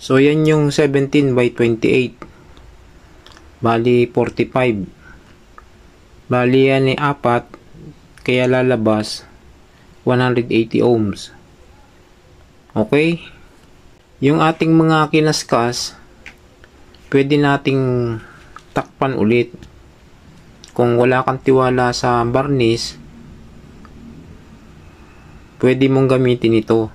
So yan yung 17 by 28. Bali 45. Bali yan ay 4, kaya lalabas 180 ohms. Okay? Yung ating mga kinaskas, pwede nating takpan ulit. Kung wala kang tiwala sa barnis, pwede mong gamitin ito.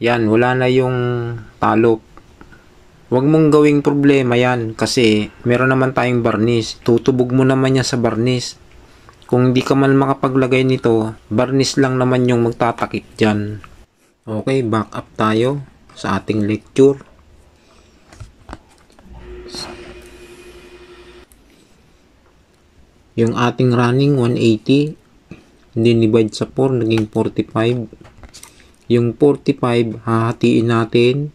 Yan, wala na yung talop. Huwag mong gawing problema yan kasi meron naman tayong barnis. Tutubog mo naman yan sa barnis. Kung hindi ka man makapaglagay nito, barnis lang naman yung magtatakip dyan. Okay, back up tayo sa ating lecture. Yung ating running 180, dinivide sa 4, naging 45. Yung 45, hahatiin natin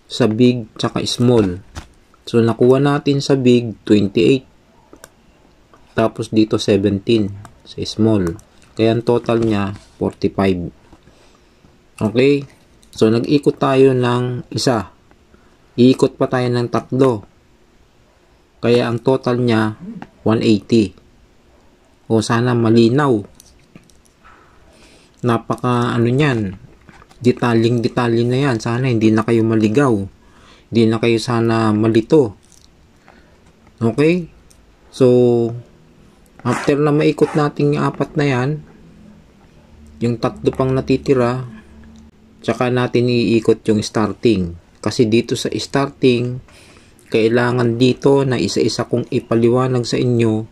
sa big tsaka small. So, nakuha natin sa big 28. Tapos dito 17 sa small. Kaya ang total niya 45. Okay? So, nag-ikot tayo ng isa. Iikot pa tayo ng 3. Kaya ang total niya 180. O sana malinaw. Napaka ano niyan. Detalye na yan. Sana hindi na kayo maligaw. Hindi na kayo sana malito. Okay? So, after na maikot natin yung 4 na yan, yung 3 pang natitira, tsaka natin iikot yung starting. Kasi dito sa starting, kailangan dito na isa-isa kong ipaliwanag sa inyo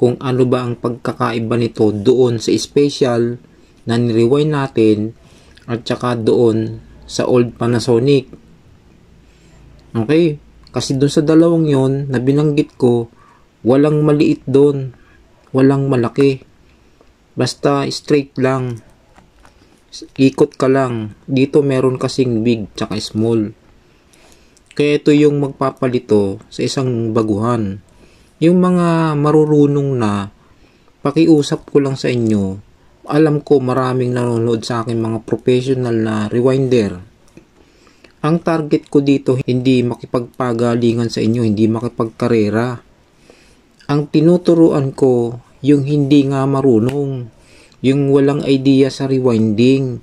kung ano ba ang pagkakaiba nito doon sa special na ni-rewind natin at saka doon sa old Panasonic. Okay? Kasi doon sa dalawang yon na binanggit ko, walang maliit doon. Walang malaki. Basta straight lang. Ikot ka lang. Dito meron kasing big tsaka small. Kaya ito yung magpapalito sa isang baguhan. Yung mga marurunong na, pakiusap ko lang sa inyo, alam ko maraming nanonood sa akin mga professional na rewinder. Ang target ko dito, hindi makipagpagalingan sa inyo, hindi makipagkarera. Ang tinuturuan ko, yung hindi nga marunong, yung walang idea sa rewinding,